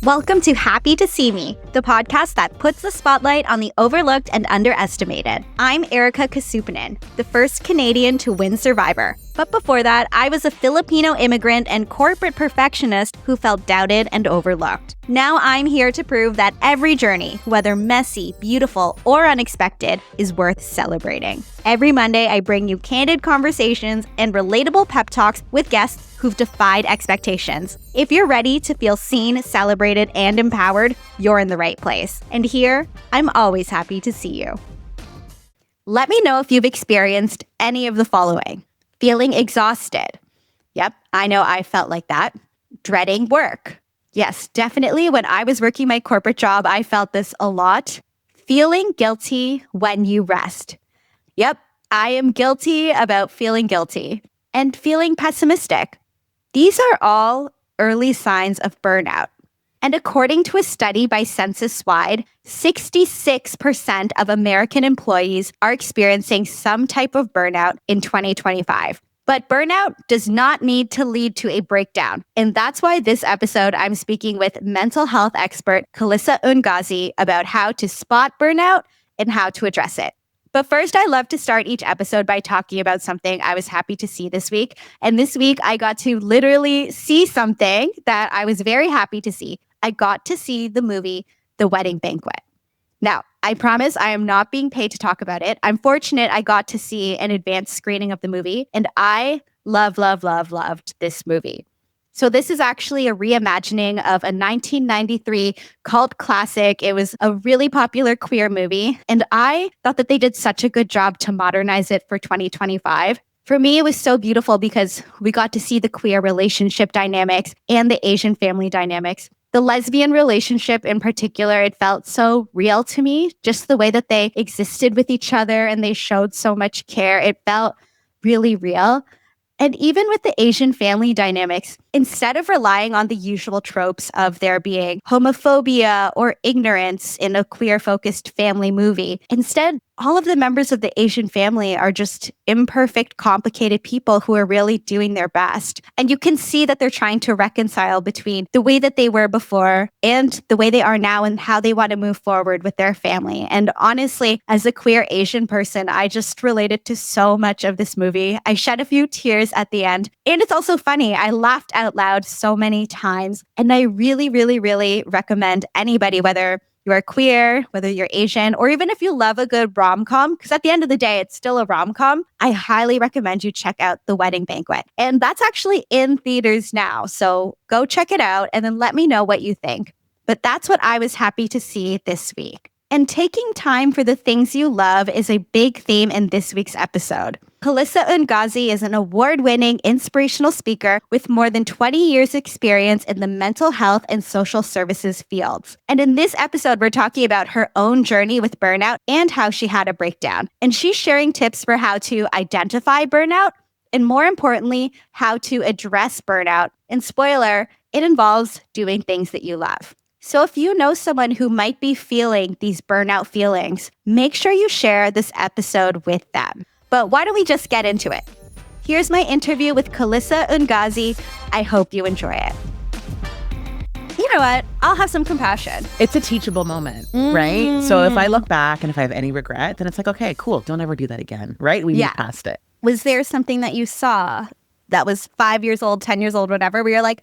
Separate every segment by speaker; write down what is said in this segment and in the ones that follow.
Speaker 1: Welcome to Happy to See Me, the podcast that puts the spotlight on the overlooked and underestimated. I'm Erika Casupanan, the first Canadian to win Survivor. But before that, I was a Filipino immigrant and corporate perfectionist who felt doubted and overlooked. Now I'm here to prove that every journey, whether messy, beautiful, or unexpected, is worth celebrating. Every Monday, I bring you candid conversations and relatable pep talks with guests who've defied expectations. If you're ready to feel seen, celebrated, and empowered, you're in the right place. And here, I'm always happy to see you. Let me know if you've experienced any of the following. Feeling exhausted. Yep, I know I felt like that. Dreading work. Yes, definitely when I was working my corporate job, I felt this a lot. Feeling guilty when you rest. Yep, I am guilty about feeling guilty. And feeling pessimistic. These are all early signs of burnout. And according to a study by Census-wide, 66% of American employees are experiencing some type of burnout in 2025. But burnout does not need to lead to a breakdown. And that's why this episode, I'm speaking with mental health expert Calissa Ngozi about how to spot burnout and how to address it. But first, I love to start each episode by talking about something I was happy to see this week. And this week, I got to literally see something that I was very happy to see. I got to see the movie, The Wedding Banquet. Now, I promise I am not being paid to talk about it. I'm fortunate I got to see an advanced screening of the movie, and I loved this movie. So this is actually a reimagining of a 1993 cult classic. It was a really popular queer movie, and I thought that they did such a good job to modernize it for 2025. For me, it was so beautiful because we got to see the queer relationship dynamics and the Asian family dynamics. The lesbian relationship in particular, it felt so real to me, just the way that they existed with each other and they showed so much care. It felt really real. And even with the Asian family dynamics, instead of relying on the usual tropes of there being homophobia or ignorance in a queer-focused family movie, instead, all of the members of the Asian family are just imperfect, complicated people who are really doing their best. And you can see that they're trying to reconcile between the way that they were before and the way they are now and how they want to move forward with their family. And honestly, as a queer Asian person, I just related to so much of this movie. I shed a few tears at the end. And it's also funny. I laughed out loud so many times. And I really recommend anybody, whether you are queer, whether you're Asian, or even if you love a good rom-com, because at the end of the day, it's still a rom-com, I highly recommend you check out The Wedding Banquet. And that's actually in theaters now. So go check it out and then let me know what you think. But that's what I was happy to see this week. And taking time for the things you love is a big theme in this week's episode. Calissa Ngozi is an award-winning inspirational speaker with more than 20 years experience in the mental health and social services fields. And in this episode, we're talking about her own journey with burnout and how she had a breakdown. And she's sharing tips for how to identify burnout and, more importantly, how to address burnout. And spoiler, it involves doing things that you love. So if you know someone who might be feeling these burnout feelings, make sure you share this episode with them. But why don't we just get into it? Here's my interview with Calissa Ngozi. I hope you enjoy it. You know what? I'll have some compassion.
Speaker 2: It's a teachable moment, right? So if I look back and if I have any regret, then it's like, okay, cool. Don't ever do that again, right? We moved past it.
Speaker 1: Was there something that you saw that was 5 years old, 10 years old, whatever, where you're like,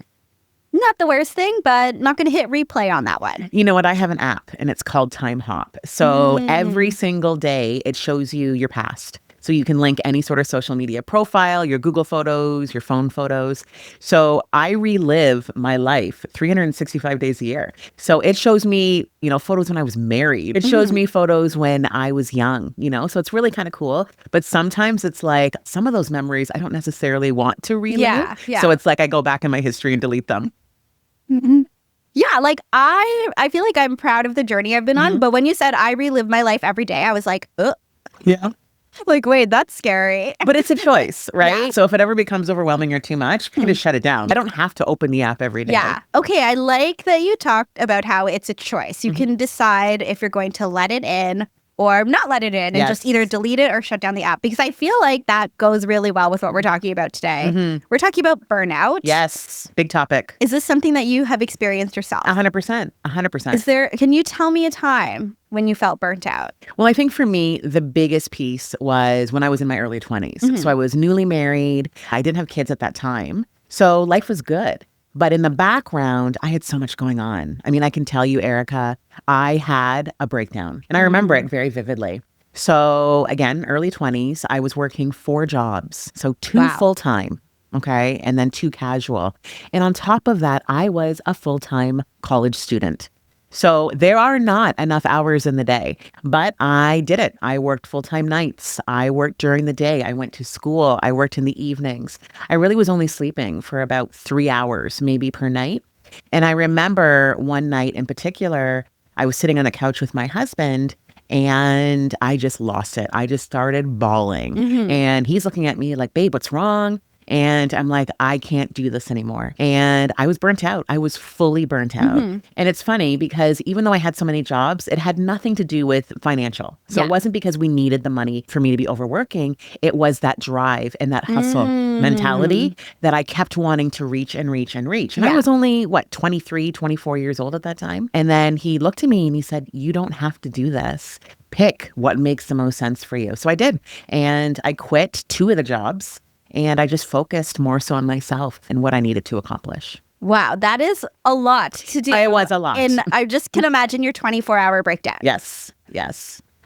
Speaker 1: not the worst thing, but not going to hit replay on that one?
Speaker 2: You know what? I have an app and it's called Time Hop. So every single day it shows you your past. So you can link any sort of social media profile, your Google photos, your phone photos. So I relive my life 365 days a year. So it shows me, photos when I was married. It shows me photos when I was young, so it's really kind of cool. But sometimes it's like some of those memories I don't necessarily want to relive.
Speaker 1: Yeah.
Speaker 2: So it's like I go back in my history and delete them.
Speaker 1: Yeah, like I feel like I'm proud of the journey I've been on. But when you said I relive my life every day, I was like,
Speaker 2: yeah.
Speaker 1: Like, wait, that's scary.
Speaker 2: But it's a choice, right? Yeah. So if it ever becomes overwhelming or too much, you can just shut it down. I don't have to open the app every day.
Speaker 1: Yeah. Okay, I like that you talked about how it's a choice. You can decide if you're going to let it in or not let it in and just either delete it or shut down the app? Because I feel like that goes really well with what we're talking about today. We're talking about burnout.
Speaker 2: Yes. Big topic.
Speaker 1: Is this something that you have experienced yourself?
Speaker 2: 100%. 100%.
Speaker 1: Can you tell me a time when you felt burnt out?
Speaker 2: Well, I think for me, the biggest piece was when I was in my early 20s. So I was newly married. I didn't have kids at that time. So life was good. But in the background, I had so much going on. I mean, I can tell you, Erika, I had a breakdown and I remember it very vividly. So again, early 20s, I was working 4 jobs. So 2 full-time, okay, and then 2 casual. And on top of that, I was a full-time college student. So there are not enough hours in the day, but I did it. I worked full-time nights. I worked during the day. I went to school. I worked in the evenings. I really was only sleeping for about 3 hours, maybe per night. And I remember one night in particular, I was sitting on the couch with my husband and I just lost it. I just started bawling. And he's looking at me like, babe, what's wrong? And I'm like, I can't do this anymore. And I was burnt out. I was fully burnt out. And it's funny because even though I had so many jobs, it had nothing to do with financial. So it wasn't because we needed the money for me to be overworking. It was that drive and that hustle mentality that I kept wanting to reach and reach and reach. And I was only, 23, 24 years old at that time. And then he looked at me and he said, you don't have to do this. Pick what makes the most sense for you. So I did. And I quit 2 of the jobs. And I just focused more so on myself and what I needed to accomplish.
Speaker 1: Wow, that is a lot to do.
Speaker 2: It was a lot.
Speaker 1: And I just can imagine your 24-hour breakdown.
Speaker 2: Yes.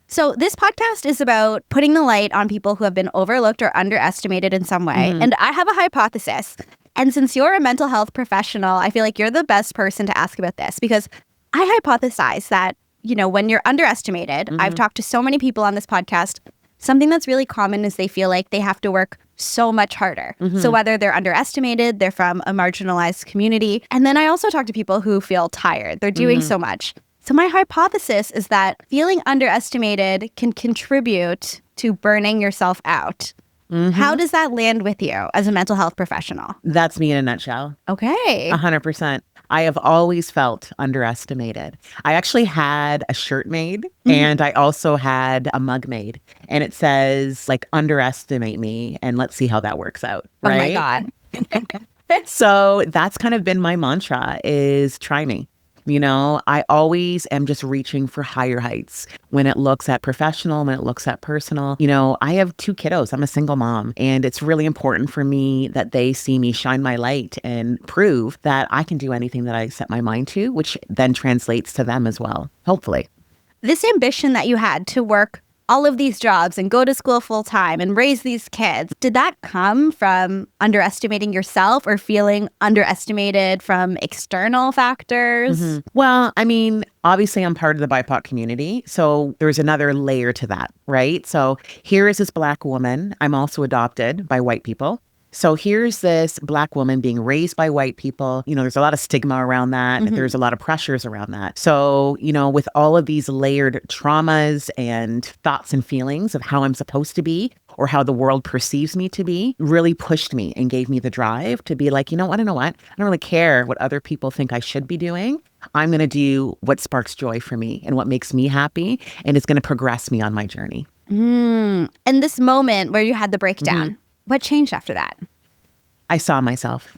Speaker 1: So this podcast is about putting the light on people who have been overlooked or underestimated in some way. And I have a hypothesis. And since you're a mental health professional, I feel like you're the best person to ask about this because I hypothesize that, when you're underestimated, I've talked to so many people on this podcast, something that's really common is they feel like they have to work so much harder. So whether they're underestimated, they're from a marginalized community. And then I also talk to people who feel tired. They're doing so much. So my hypothesis is that feeling underestimated can contribute to burning yourself out. How does that land with you as a mental health professional?
Speaker 2: That's me in a nutshell.
Speaker 1: Okay.
Speaker 2: 100%. I have always felt underestimated. I actually had a shirt made and I also had a mug made. And it says, underestimate me and let's see how that works out. Right?
Speaker 1: Oh my God.
Speaker 2: So that's kind of been my mantra is try me. I always am just reaching for higher heights when it looks at professional, when it looks at personal. I have 2 kiddos. I'm a single mom. And it's really important for me that they see me shine my light and prove that I can do anything that I set my mind to, which then translates to them as well, hopefully.
Speaker 1: This ambition that you had to work all of these jobs and go to school full time and raise these kids, did that come from underestimating yourself or feeling underestimated from external factors?
Speaker 2: Well, I mean, obviously I'm part of the BIPOC community. So there's another layer to that, right? So here is this Black woman. I'm also adopted by white people. So here's this Black woman being raised by white people. There's a lot of stigma around that. There's a lot of pressures around that. So, with all of these layered traumas and thoughts and feelings of how I'm supposed to be or how the world perceives me to be really pushed me and gave me the drive to be like, I don't know what? I don't really care what other people think I should be doing. I'm going to do what sparks joy for me and what makes me happy. And it's going to progress me on my journey.
Speaker 1: And this moment where you had the breakdown, what changed after that?
Speaker 2: I saw myself.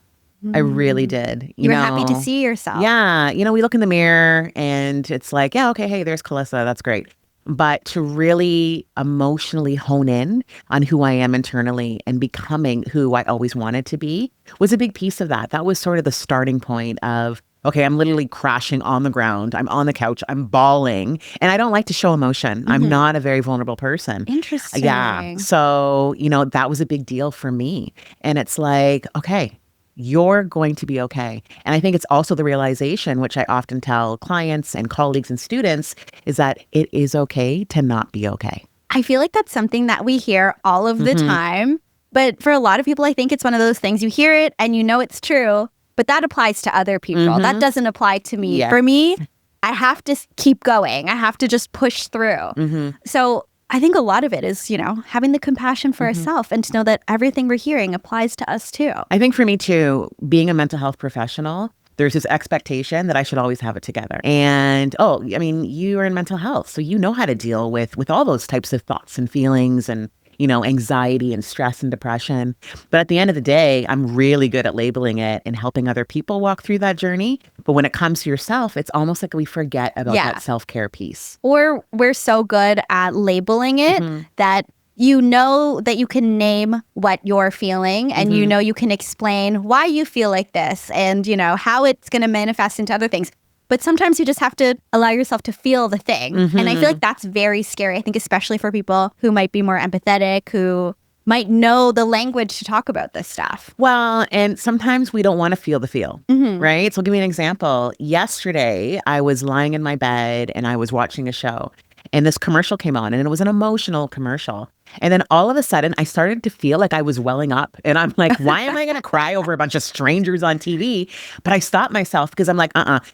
Speaker 2: I really did.
Speaker 1: You were happy to see yourself.
Speaker 2: Yeah. We look in the mirror and it's like, yeah, okay, hey, there's Calissa. That's great. But to really emotionally hone in on who I am internally and becoming who I always wanted to be was a big piece of that. That was sort of the starting point of, okay, I'm literally crashing on the ground. I'm on the couch. I'm bawling. And I don't like to show emotion. I'm not a very vulnerable person.
Speaker 1: Interesting.
Speaker 2: Yeah. So, that was a big deal for me. And it's like, okay, you're going to be okay. And I think it's also the realization, which I often tell clients and colleagues and students, is that it is okay to not be okay.
Speaker 1: I feel like that's something that we hear all of the time. But for a lot of people, I think it's one of those things. You hear it and it's true. But that applies to other people. That doesn't apply to me. Yeah. For me, I have to keep going. I have to just push through. So I think a lot of it is, having the compassion for ourselves and to know that everything we're hearing applies to us too.
Speaker 2: I think for me too, being a mental health professional, There's this expectation that I should always have it together. And, oh, I mean, you are in mental health, so you know how to deal with all those types of thoughts and feelings and, anxiety and stress and depression. But at the end of the day, I'm really good at labeling it and helping other people walk through that journey. But when it comes to yourself, it's almost like we forget about that self-care piece.
Speaker 1: Or we're so good at labeling it that you know that you can name what you're feeling and you can explain why you feel like this and, how it's going to manifest into other things. But sometimes you just have to allow yourself to feel the thing. And I feel like that's very scary. I think especially for people who might be more empathetic, who might know the language to talk about this stuff.
Speaker 2: Well, and sometimes we don't want to feel the feel, right? So I'll give you an example. Yesterday, I was lying in my bed and I was watching a show. And this commercial came on and it was an emotional commercial. And then all of a sudden, I started to feel like I was welling up. And I'm like, why am I going to cry over a bunch of strangers on TV? But I stopped myself because I'm like,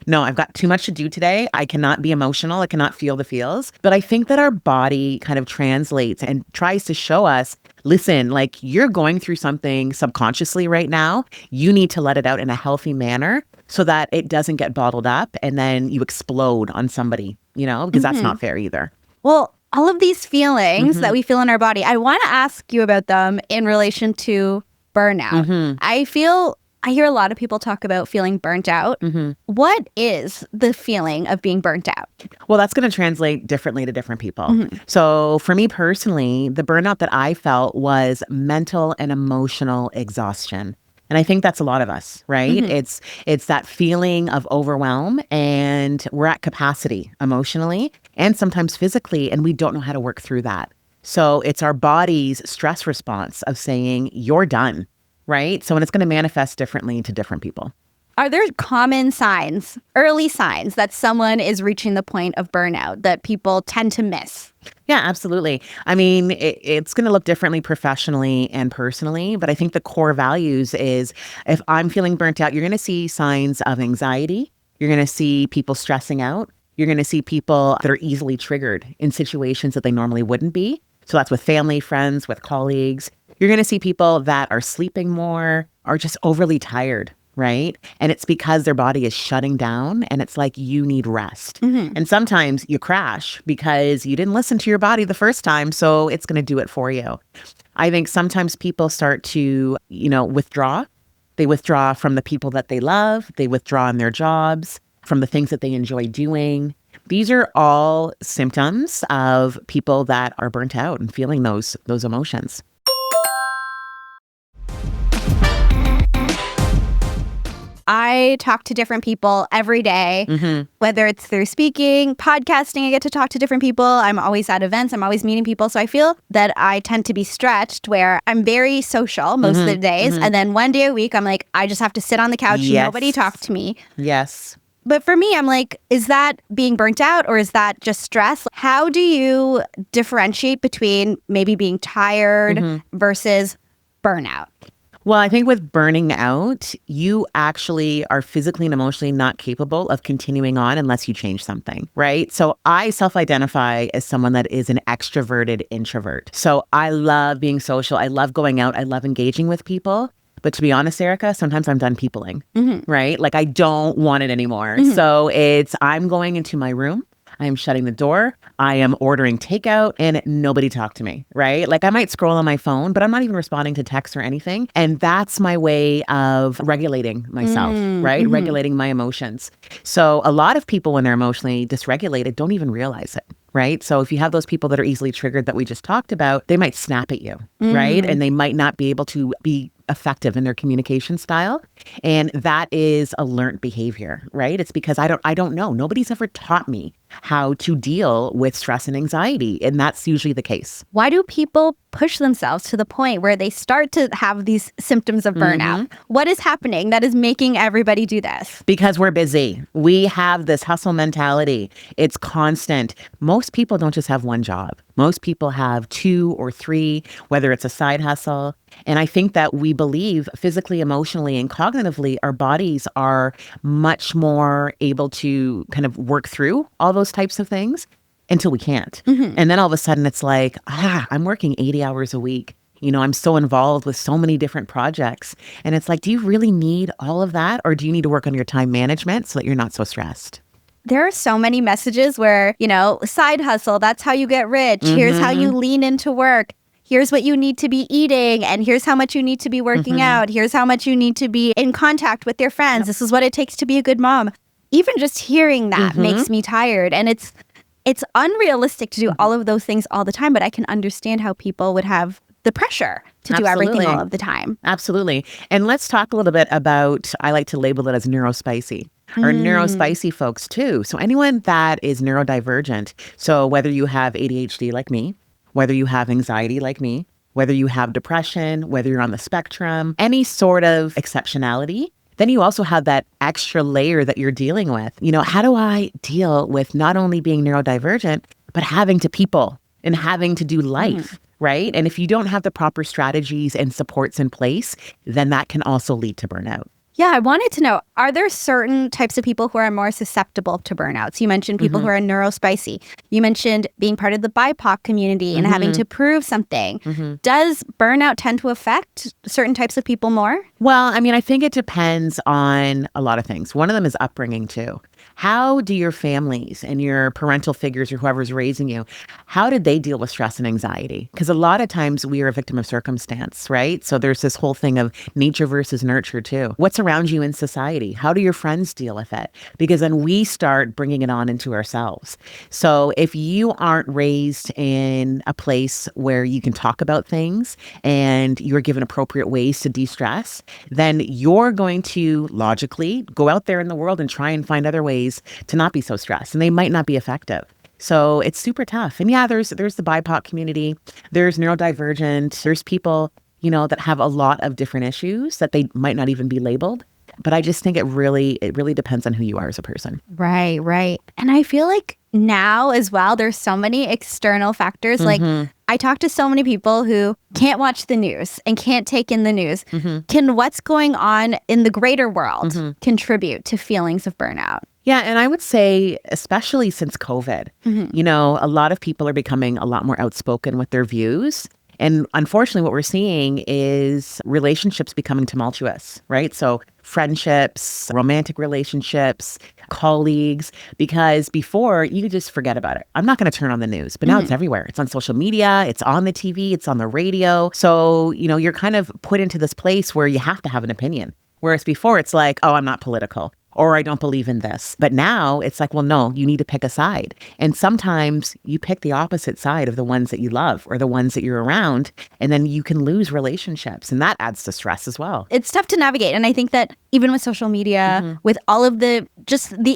Speaker 2: no, I've got too much to do today. I cannot be emotional. I cannot feel the feels. But I think that our body kind of translates and tries to show us, listen, like you're going through something subconsciously right now. You need to let it out in a healthy manner so that it doesn't get bottled up and then you explode on somebody, because that's not fair either.
Speaker 1: Well, all of these feelings that we feel in our body, I want to ask you about them in relation to burnout. I hear a lot of people talk about feeling burnt out. What is the feeling of being burnt out?
Speaker 2: Well, that's going to translate differently to different people. So for me personally, the burnout that I felt was mental and emotional exhaustion. And I think that's a lot of us, right? It's that feeling of overwhelm and we're at capacity emotionally and sometimes physically, and we don't know how to work through that. So it's our body's stress response of saying, you're done, right? So, and it's going to manifest differently to different people.
Speaker 1: Are there common signs, early signs that someone is reaching the point of burnout that people tend to miss?
Speaker 2: Yeah, absolutely. I mean, it's going to look differently professionally and personally, but I think the core values is if I'm feeling burnt out, you're going to see signs of anxiety. You're going to see people stressing out. You're going to see people that are easily triggered in situations that they normally wouldn't be. So that's with family, friends, with colleagues. You're going to see people that are sleeping more, are just overly tired. Right? And it's because their body is shutting down and it's like you need rest. And sometimes you crash because you didn't listen to your body the first time. So it's going to do it for you. I think sometimes people start to, withdraw. They withdraw from the people that they love. They withdraw in their jobs, from the things that they enjoy doing. These are all symptoms of people that are burnt out and feeling those emotions.
Speaker 1: I talk to different people every day, whether it's through speaking, podcasting. I get to talk to different people. I'm always at events. I'm always meeting people. So I feel that I tend to be stretched where I'm very social most of the days. And then one day a week, I'm like, I just have to sit on the couch.
Speaker 2: Yes.
Speaker 1: Nobody talk to me.
Speaker 2: Yes.
Speaker 1: But for me, I'm like, is that being burnt out or is that just stress? How do you differentiate between maybe being tired versus burnout?
Speaker 2: Well, I think with burning out, you actually are physically and emotionally not capable of continuing on unless you change something, right? So I self-identify as someone that is an extroverted introvert. So I love being social. I love going out. I love engaging with people. But to be honest, Erika, sometimes I'm done peopling, right? Like I don't want it anymore. So I'm going into my room. I am shutting the door. I am ordering takeout and nobody talk to me, right? Like I might scroll on my phone, but I'm not even responding to texts or anything. And that's my way of regulating myself, right? Regulating my emotions. So a lot of people when they're emotionally dysregulated don't even realize it. Right. So if you have those people that are easily triggered that we just talked about, they might snap at you, right? And they might not be able to be effective in their communication style. And that is a learned behavior, right? It's because I don't know. Nobody's ever taught me how to deal with stress and anxiety. And that's usually the case.
Speaker 1: Why do people push themselves to the point where they start to have these symptoms of burnout? What is happening that is making everybody do this?
Speaker 2: Because we're busy. We have this hustle mentality. It's constant. Most people don't just have one job. Most people have 2 or 3, whether it's a side hustle. And I think that we believe physically, emotionally, and cognitively, our bodies are much more able to kind of work through all those types of things until we can't. And then all of a sudden it's like, I'm working 80 hours a week. I'm so involved with so many different projects. And it's like, do you really need all of that? Or do you need to work on your time management so that you're not so stressed?
Speaker 1: There are so many messages where, side hustle, that's how you get rich. Here's how you lean into work. Here's what you need to be eating. And here's how much you need to be working out. Here's how much you need to be in contact with your friends. This is what it takes to be a good mom. Even just hearing that makes me tired. And it's unrealistic to do all of those things all the time. But I can understand how people would have the pressure to do everything all of the time.
Speaker 2: Absolutely. And let's talk a little bit about, I like to label it as neurospicy. Or neurospicy folks too. So anyone that is neurodivergent, so whether you have ADHD like me, whether you have anxiety like me, whether you have depression, whether you're on the spectrum, any sort of exceptionality, then you also have that extra layer that you're dealing with. How do I deal with not only being neurodivergent, but having to people and having to do life, right? And if you don't have the proper strategies and supports in place, then that can also lead to burnout.
Speaker 1: Yeah, I wanted to know, are there certain types of people who are more susceptible to burnouts? You mentioned people who are neurospicy. You mentioned being part of the BIPOC community and having to prove something. Does burnout tend to affect certain types of people more?
Speaker 2: Well, I think it depends on a lot of things. One of them is upbringing too. How do your families and your parental figures or whoever's raising you, how did they deal with stress and anxiety? Because a lot of times we are a victim of circumstance, right? So there's this whole thing of nature versus nurture too. What's around you in society? How do your friends deal with it? Because then we start bringing it on into ourselves. So if you aren't raised in a place where you can talk about things and you're given appropriate ways to de-stress, then you're going to logically go out there in the world and try and find other ways to not be so stressed, and they might not be effective. So it's super tough. And yeah, there's the BIPOC community, there's neurodivergent, there's people, that have a lot of different issues that they might not even be labeled. But I just think it really depends on who you are as a person.
Speaker 1: Right. And I feel like now as well, there's so many external factors. Like I talk to so many people who can't watch the news and can't take in the news. Can what's going on in the greater world contribute to feelings of burnout?
Speaker 2: Yeah, and I would say, especially since COVID, a lot of people are becoming a lot more outspoken with their views. And unfortunately, what we're seeing is relationships becoming tumultuous, right? So friendships, romantic relationships, colleagues, because before you could just forget about it. I'm not going to turn on the news, but now it's everywhere. It's on social media, it's on the TV, it's on the radio. So, you're kind of put into this place where you have to have an opinion. Whereas before it's like, oh, I'm not political, or I don't believe in this. But now it's like, well, no, you need to pick a side. And sometimes you pick the opposite side of the ones that you love or the ones that you're around, and then you can lose relationships. And that adds to stress as well.
Speaker 1: It's tough to navigate. And I think that even with social media, with all of the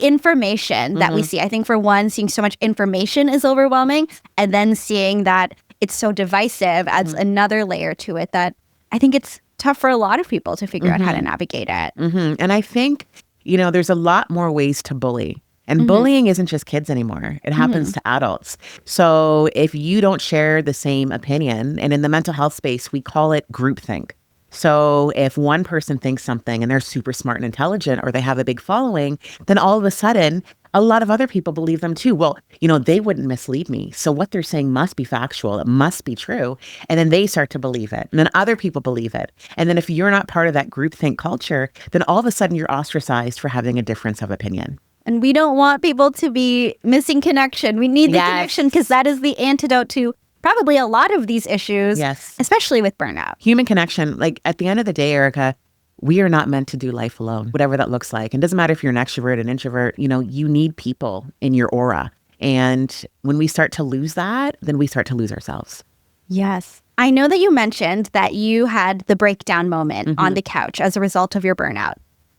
Speaker 1: information that we see, I think for one, seeing so much information is overwhelming. And then seeing that it's so divisive adds another layer to it that I think it's tough for a lot of people to figure out how to navigate it.
Speaker 2: And I think, there's a lot more ways to bully. And bullying isn't just kids anymore. It happens to adults. So if you don't share the same opinion, and in the mental health space, we call it groupthink. So if one person thinks something and they're super smart and intelligent, or they have a big following, then all of a sudden, a lot of other people believe them too. Well, they wouldn't mislead me. So what they're saying must be factual. It must be true. And then they start to believe it. And then other people believe it. And then if you're not part of that groupthink culture, then all of a sudden you're ostracized for having a difference of opinion.
Speaker 1: And we don't want people to be missing connection. We need the connection, because that is the antidote to probably a lot of these issues, especially with burnout.
Speaker 2: Human connection. Like at the end of the day, Erika, we are not meant to do life alone, whatever that looks like. And it doesn't matter if you're an extrovert, an introvert, you need people in your aura. And when we start to lose that, then we start to lose ourselves.
Speaker 1: Yes. I know that you mentioned that you had the breakdown moment on the couch as a result of your burnout.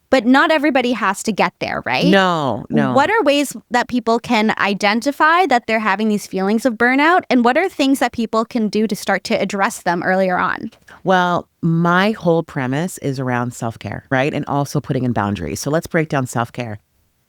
Speaker 1: But not everybody has to get there, right?
Speaker 2: No.
Speaker 1: What are ways that people can identify that they're having these feelings of burnout? And what are things that people can do to start to address them earlier on?
Speaker 2: Well, my whole premise is around self-care, right? And also putting in boundaries. So let's break down self-care.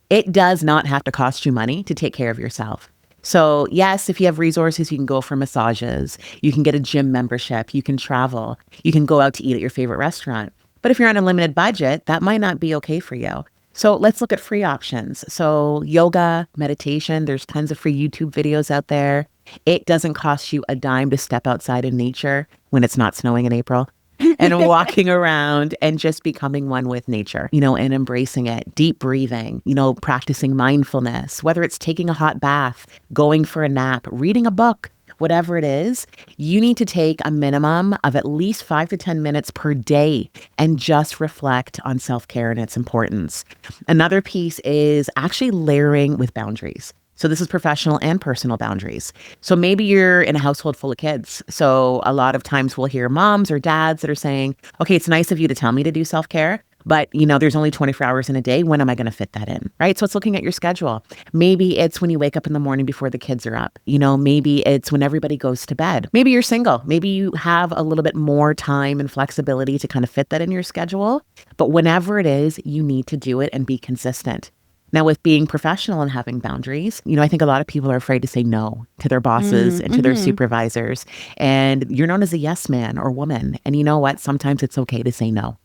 Speaker 2: It does not have to cost you money to take care of yourself. So yes, if you have resources, you can go for massages, you can get a gym membership, you can travel, you can go out to eat at your favorite restaurant. But if you're on a limited budget, that might not be okay for you. So let's look at free options. So yoga, meditation, there's tons of free YouTube videos out there. It doesn't cost you a dime to step outside in nature when it's not snowing in April and walking around and just becoming one with nature, and embracing it, deep breathing, practicing mindfulness, whether it's taking a hot bath, going for a nap, reading a book, whatever it is, you need to take a minimum of at least 5 to 10 minutes per day and just reflect on self-care and its importance. Another piece is actually layering with boundaries. So this is professional and personal boundaries. So maybe you're in a household full of kids. So a lot of times we'll hear moms or dads that are saying, okay, it's nice of you to tell me to do self-care, but there's only 24 hours in a day. When am I going to fit that in? Right? So it's looking at your schedule. Maybe it's when you wake up in the morning before the kids are up. Maybe it's when everybody goes to bed. Maybe you're single. Maybe you have a little bit more time and flexibility to kind of fit that in your schedule. But whenever it is, you need to do it and be consistent. Now, with being professional and having boundaries, I think a lot of people are afraid to say no to their bosses and to their supervisors. And you're known as a yes man or woman. And you know what? Sometimes it's okay to say no.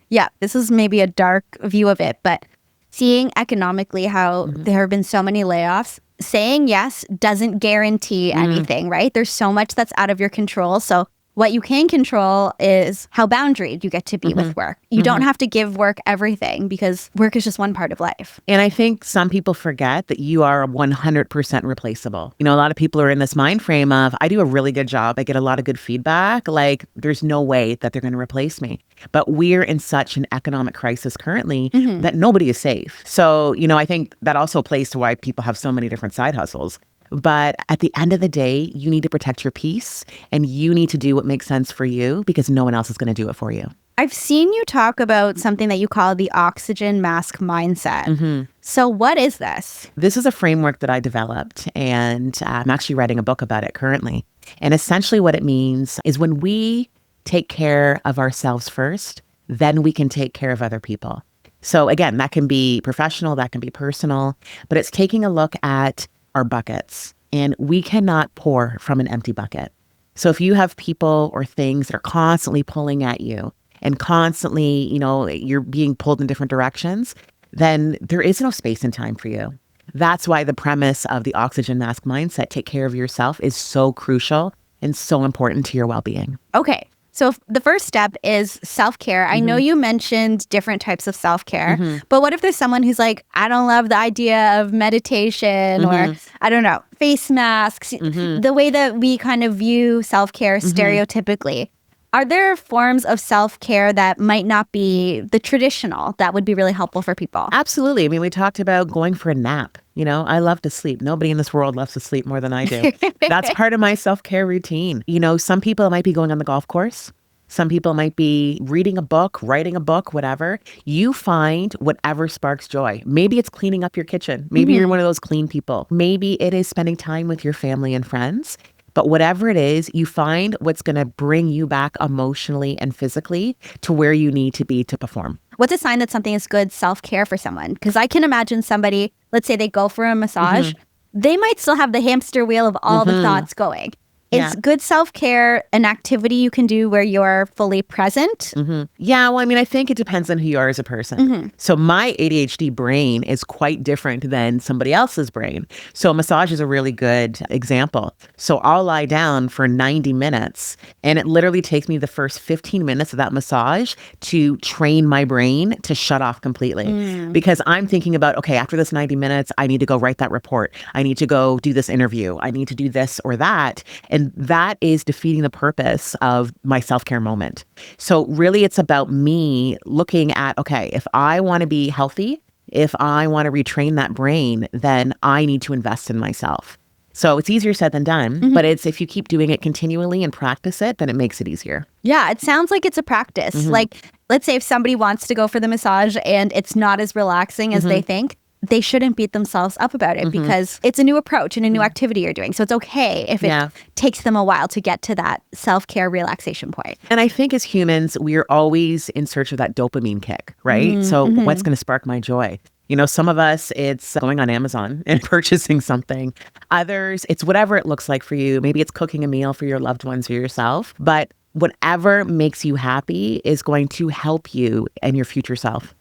Speaker 1: Yeah, this is maybe a dark view of it, but seeing economically how there have been so many layoffs, saying yes doesn't guarantee anything, right? There's so much that's out of your control. So what you can control is how boundaried you get to be with work. You don't have to give work everything because work is just one part of life.
Speaker 2: And I think some people forget that you are 100% replaceable. A lot of people are in this mind frame of, I do a really good job. I get a lot of good feedback. Like, there's no way that they're going to replace me. But we're in such an economic crisis currently that nobody is safe. So, I think that also plays to why people have so many different side hustles. But at the end of the day, you need to protect your peace and you need to do what makes sense for you because no one else is going to do it for you.
Speaker 1: I've seen you talk about something that you call the oxygen mask mindset. So what is this?
Speaker 2: This is a framework that I developed and I'm actually writing a book about it currently. And essentially what it means is when we take care of ourselves first, then we can take care of other people. So again, that can be professional, that can be personal, but it's taking a look at our buckets, and we cannot pour from an empty bucket. So if you have people or things that are constantly pulling at you and constantly, you're being pulled in different directions, then there is no space and time for you. That's why the premise of the oxygen mask mindset, take care of yourself, is so crucial and so important to your well-being.
Speaker 1: Okay. So the first step is self-care. I know you mentioned different types of self-care, but what if there's someone who's like, I don't love the idea of meditation or, I don't know, face masks, the way that we kind of view self-care stereotypically. Are there forms of self-care that might not be the traditional that would be really helpful for people?
Speaker 2: Absolutely. I mean, we talked about going for a nap. I love to sleep. Nobody in this world loves to sleep more than I do. That's part of my self-care routine. Some people might be going on the golf course. Some people might be reading a book, writing a book, whatever. You find whatever sparks joy. Maybe it's cleaning up your kitchen. Maybe you're one of those clean people. Maybe it is spending time with your family and friends. But whatever it is, you find what's going to bring you back emotionally and physically to where you need to be to perform.
Speaker 1: What's a sign that something is good self-care for someone? Because I can imagine somebody, let's say they go for a massage, they might still have the hamster wheel of all the thoughts going. Is good self-care an activity you can do where you're fully present?
Speaker 2: Yeah, well, I mean, I think it depends on who you are as a person. So my ADHD brain is quite different than somebody else's brain. So massage is a really good example. So I'll lie down for 90 minutes and it literally takes me the first 15 minutes of that massage to train my brain to shut off completely. Because I'm thinking about, okay, after this 90 minutes, I need to go write that report. I need to go do this interview. I need to do this or that. And that is defeating the purpose of my self-care moment. So really it's about me looking at, okay, if I want to be healthy, if I want to retrain that brain, then I need to invest in myself. So it's easier said than done, but it's if you keep doing it continually and practice it, then it makes it easier.
Speaker 1: Yeah, it sounds like it's a practice. Like, let's say if somebody wants to go for the massage and it's not as relaxing as they think, they shouldn't beat themselves up about it because it's a new approach and a new activity you're doing. So it's okay if it takes them a while to get to that self-care relaxation point.
Speaker 2: And I think as humans, we're always in search of that dopamine kick, right? So what's going to spark my joy? Some of us, it's going on Amazon and purchasing something. Others, it's whatever it looks like for you. Maybe it's cooking a meal for your loved ones or yourself. But whatever makes you happy is going to help you and your future self.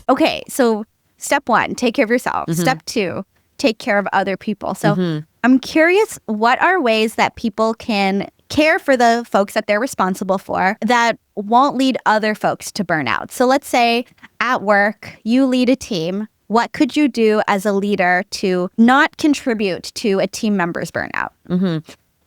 Speaker 1: Okay, so step 1, take care of yourself. Step 2, take care of other people. So I'm curious, what are ways that people can care for the folks that they're responsible for that won't lead other folks to burnout? So let's say at work, you lead a team. What could you do as a leader to not contribute to a team member's burnout?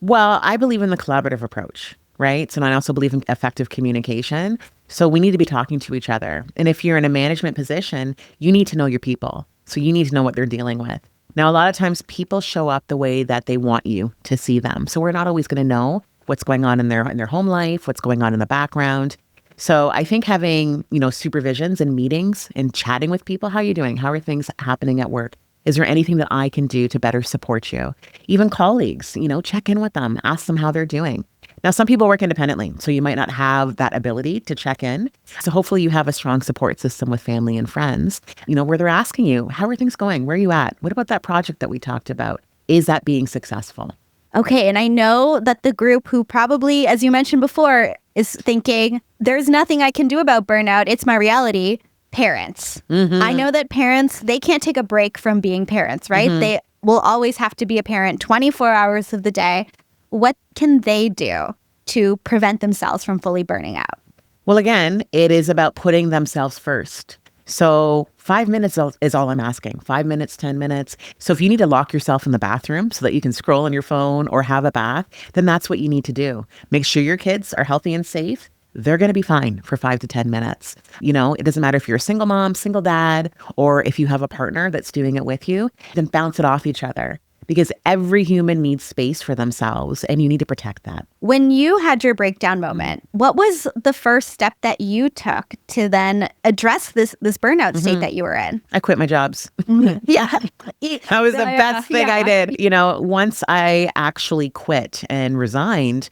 Speaker 2: Well, I believe in the collaborative approach, right? So I also believe in effective communication. So we need to be talking to each other. And if you're in a management position, you need to know your people. So you need to know what they're dealing with. Now, a lot of times people show up the way that they want you to see them. So we're not always going to know what's going on in their home life, what's going on in the background. So I think having, supervisions and meetings and chatting with people, how are you doing? How are things happening at work? Is there anything that I can do to better support you? Even colleagues, check in with them, ask them how they're doing. Now, some people work independently, so you might not have that ability to check in. So hopefully you have a strong support system with family and friends, where they're asking you, how are things going? Where are you at? What about that project that we talked about? Is that being successful?
Speaker 1: Okay, and I know that the group who probably, as you mentioned before, is thinking, there's nothing I can do about burnout. It's my reality. Parents. I know that parents, they can't take a break from being parents, right? They will always have to be a parent 24 hours of the day. What can they do to prevent themselves from fully burning out?
Speaker 2: Well, again, it is about putting themselves first. So 5 minutes is all I'm asking. 5 minutes, 10 minutes. So if you need to lock yourself in the bathroom so that you can scroll on your phone or have a bath, then that's what you need to do. Make sure your kids are healthy and safe. They're going to be fine for 5 to 10 minutes. It doesn't matter if you're a single mom, single dad, or if you have a partner that's doing it with you, then bounce it off each other. Because every human needs space for themselves, and you need to protect that.
Speaker 1: When you had your breakdown moment, what was the first step that you took to then address this burnout state that you were in?
Speaker 2: I quit my jobs.
Speaker 1: Yeah.
Speaker 2: That was the best thing I did. Once I actually quit and resigned,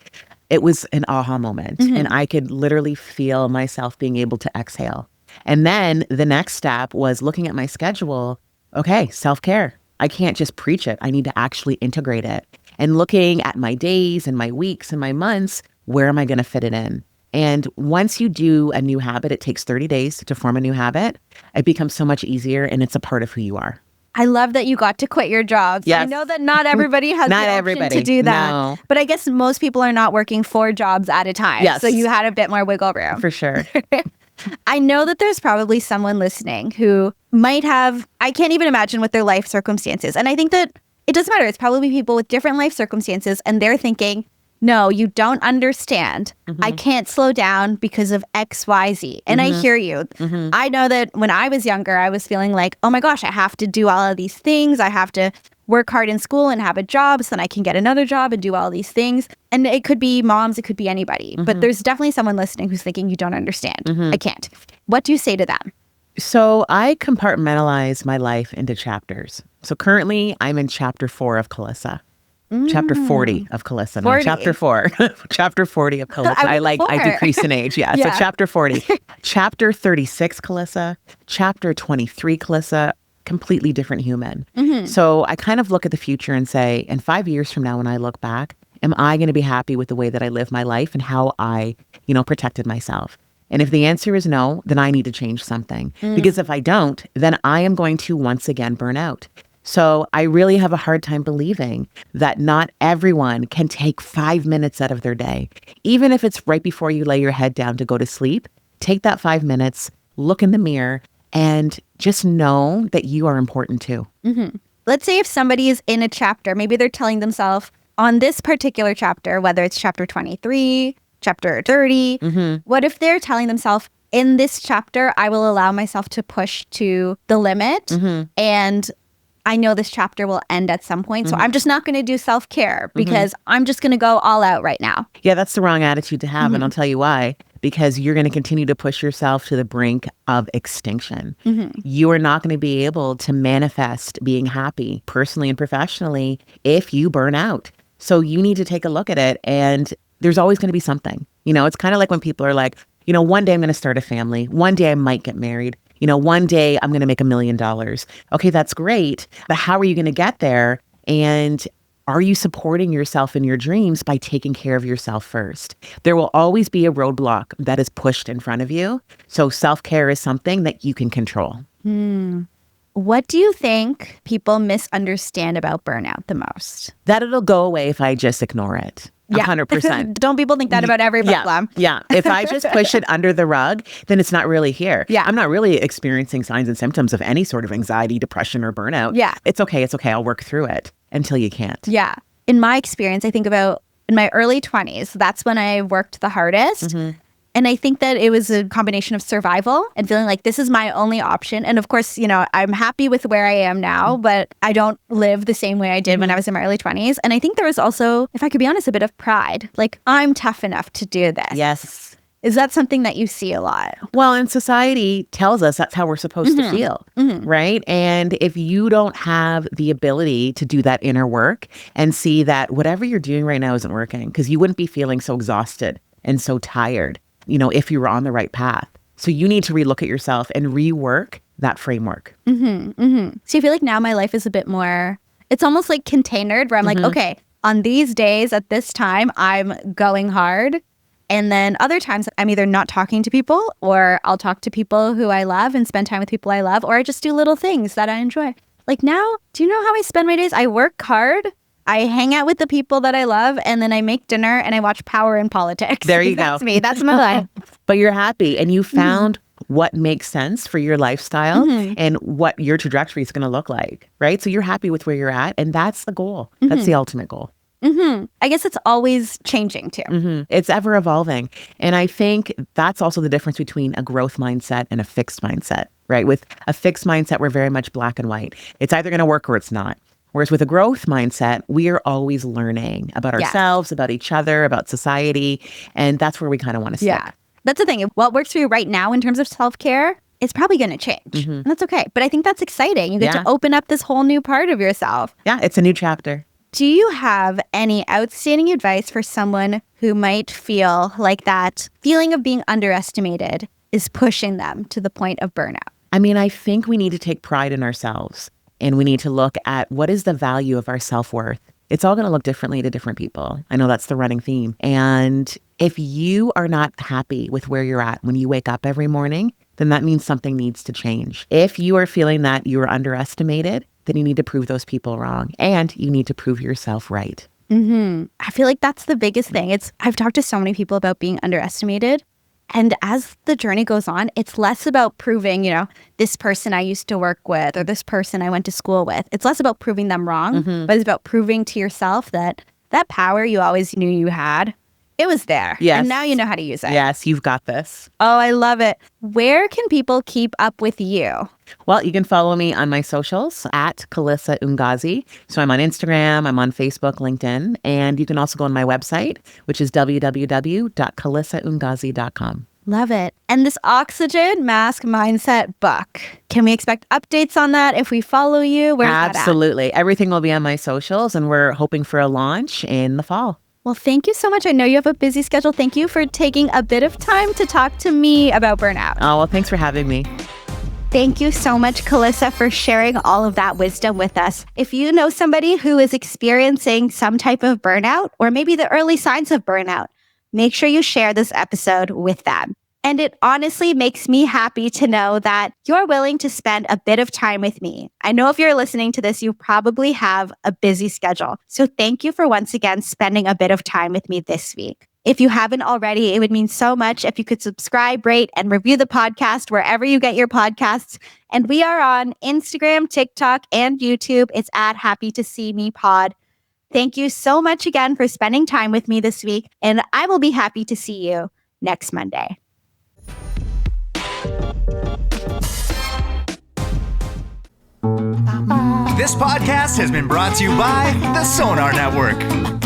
Speaker 2: it was an aha moment. And I could literally feel myself being able to exhale. And then the next step was looking at my schedule. Okay, self-care. I can't just preach it. I need to actually integrate it. And looking at my days and my weeks and my months, where am I going to fit it in? And once you do a new habit, it takes 30 days to form a new habit. It becomes so much easier, and it's a part of who you are.
Speaker 1: I love that you got to quit your jobs.
Speaker 2: Yes.
Speaker 1: I know that not everybody has the option to do that.
Speaker 2: No.
Speaker 1: But I guess most people are not working 4 jobs at a time.
Speaker 2: Yes.
Speaker 1: So you had a bit more wiggle room.
Speaker 2: For sure.
Speaker 1: I know that there's probably someone listening who might have, I can't even imagine what their life circumstances. And I think that it doesn't matter. It's probably people with different life circumstances, and they're thinking, no, you don't understand. I can't slow down because of X, Y, Z. And I hear you. I know that when I was younger, I was feeling like, oh my gosh, I have to do all of these things. I have to work hard in school and have a job so then I can get another job and do all these things. And it could be moms, it could be anybody. But there's definitely someone listening who's thinking, you don't understand. I can't. What do you say to them?
Speaker 2: So I compartmentalize my life into chapters. So currently I'm in chapter 4 of Calissa. Chapter 40 of Calissa. No,
Speaker 1: 40.
Speaker 2: chapter 4. Chapter 40 of Calissa. I decrease in age. Yeah. So chapter 40. Chapter 36, Calissa. Chapter 23, Calissa. Completely different human. So I kind of look at the future and say, in 5 years from now, when I look back, am I going to be happy with the way that I live my life and how I, protected myself? And if the answer is no, then I need to change something. Because if I don't, then I am going to once again burn out. So I really have a hard time believing that not everyone can take 5 minutes out of their day. Even if it's right before you lay your head down to go to sleep, take that 5 minutes, look in the mirror, and just know that you are important too.
Speaker 1: Let's say if somebody is in a chapter, maybe they're telling themselves on this particular chapter, whether it's chapter 23, chapter 30, what if they're telling themselves, in this chapter, I will allow myself to push to the limit and I know this chapter will end at some point. So I'm just not going to do self-care because I'm just going to go all out right now.
Speaker 2: Yeah, that's the wrong attitude to have. And I'll tell you why. Because you're going to continue to push yourself to the brink of extinction. You are not going to be able to manifest being happy personally and professionally if you burn out. So you need to take a look at it. And there's always going to be something. It's kind of like when people are like, one day I'm going to start a family. One day I might get married. One day I'm going to make $1 million. Okay, that's great. But how are you going to get there? And are you supporting yourself in your dreams by taking care of yourself first? There will always be a roadblock that is pushed in front of you. So self-care is something that you can control.
Speaker 1: What do you think people misunderstand about burnout the most?
Speaker 2: That it'll go away if I just ignore it. 100%.
Speaker 1: Don't people think that about every problem?
Speaker 2: Yeah. If I just push it under the rug, then it's not really here.
Speaker 1: Yeah.
Speaker 2: I'm not really experiencing signs and symptoms of any sort of anxiety, depression, or burnout.
Speaker 1: Yeah.
Speaker 2: It's okay. I'll work through it until you can't.
Speaker 1: Yeah. In my experience, I think about in my early 20s, that's when I worked the hardest. And I think that it was a combination of survival and feeling like this is my only option. And of course, you know, I'm happy with where I am now, but I don't live the same way I did when I was in my early 20s. And I think there was also, if I could be honest, a bit of pride. Like, I'm tough enough to do this.
Speaker 2: Yes.
Speaker 1: Is that something that you see a lot?
Speaker 2: Well, and society tells us that's how we're supposed to feel, right? And if you don't have the ability to do that inner work and see that whatever you're doing right now isn't working, because you wouldn't be feeling so exhausted and so tired, you know, if you were on the right path. So you need to relook at yourself and rework that framework.
Speaker 1: So I feel like now my life is a bit more, it's almost like containered where I'm like, okay, on these days at this time, I'm going hard. And then other times I'm either not talking to people or I'll talk to people who I love and spend time with people I love, or I just do little things that I enjoy. Like now, do you know how I spend my days? I work hard. I hang out with the people that I love, and then I make dinner and I watch Power and Politics.
Speaker 2: There you
Speaker 1: That's
Speaker 2: go.
Speaker 1: me. That's my life.
Speaker 2: But you're happy and you found what makes sense for your lifestyle and what your trajectory is going to look like, right? So you're happy with where you're at, and that's the goal. That's the ultimate goal.
Speaker 1: I guess it's always changing too.
Speaker 2: It's ever evolving. And I think that's also the difference between a growth mindset and a fixed mindset, right? With a fixed mindset, we're very much black and white. It's either going to work or it's not. Whereas with a growth mindset, we are always learning about ourselves, about each other, about society. And that's where we kind of want to stick.
Speaker 1: Yeah. That's the thing. If what works for you right now in terms of self-care, it's probably going to change. And that's okay. But I think that's exciting. You get to open up this whole new part of yourself.
Speaker 2: Yeah, it's a new chapter.
Speaker 1: Do you have any outstanding advice for someone who might feel like that feeling of being underestimated is pushing them to the point of burnout?
Speaker 2: I mean, I think we need to take pride in ourselves. And we need to look at what is the value of our self-worth. It's all going to look differently to different people. I know that's the running theme. And if you are not happy with where you're at when you wake up every morning, then that means something needs to change. If you are feeling that you are underestimated, then you need to prove those people wrong. And you need to prove yourself right.
Speaker 1: I feel like that's the biggest thing. I've talked to so many people about being underestimated. And as the journey goes on, it's less about proving, you know, this person I used to work with or this person I went to school with. It's less about proving them wrong, but it's about proving to yourself that that power you always knew you had, it was there.
Speaker 2: Yes.
Speaker 1: And now you know how to use it.
Speaker 2: Yes, you've got this.
Speaker 1: Oh, I love it. Where can people keep up with you?
Speaker 2: Well, you can follow me on my socials at Calissa Ngozi. So I'm on Instagram, I'm on Facebook, LinkedIn, and you can also go on my website, which is www.calissangozi.com.
Speaker 1: Love it. And this Oxygen Mask Mindset book, can we expect updates on that if we follow you? Where's that at?
Speaker 2: Absolutely. Everything will be on my socials, and we're hoping for a launch in the fall.
Speaker 1: Well, thank you so much. I know you have a busy schedule. Thank you for taking a bit of time to talk to me about burnout.
Speaker 2: Oh, well, thanks for having me.
Speaker 1: Thank you so much, Calissa, for sharing all of that wisdom with us. If you know somebody who is experiencing some type of burnout or maybe the early signs of burnout, make sure you share this episode with them. And it honestly makes me happy to know that you're willing to spend a bit of time with me. I know if you're listening to this, you probably have a busy schedule. So thank you for once again spending a bit of time with me this week. If you haven't already, it would mean so much if you could subscribe, rate, and review the podcast wherever you get your podcasts. And we are on Instagram, TikTok, and YouTube. It's at Happy to See Me Pod. Thank you so much again for spending time with me this week, and I will be happy to see you next Monday.
Speaker 3: This podcast has been brought to you by the Sonar Network.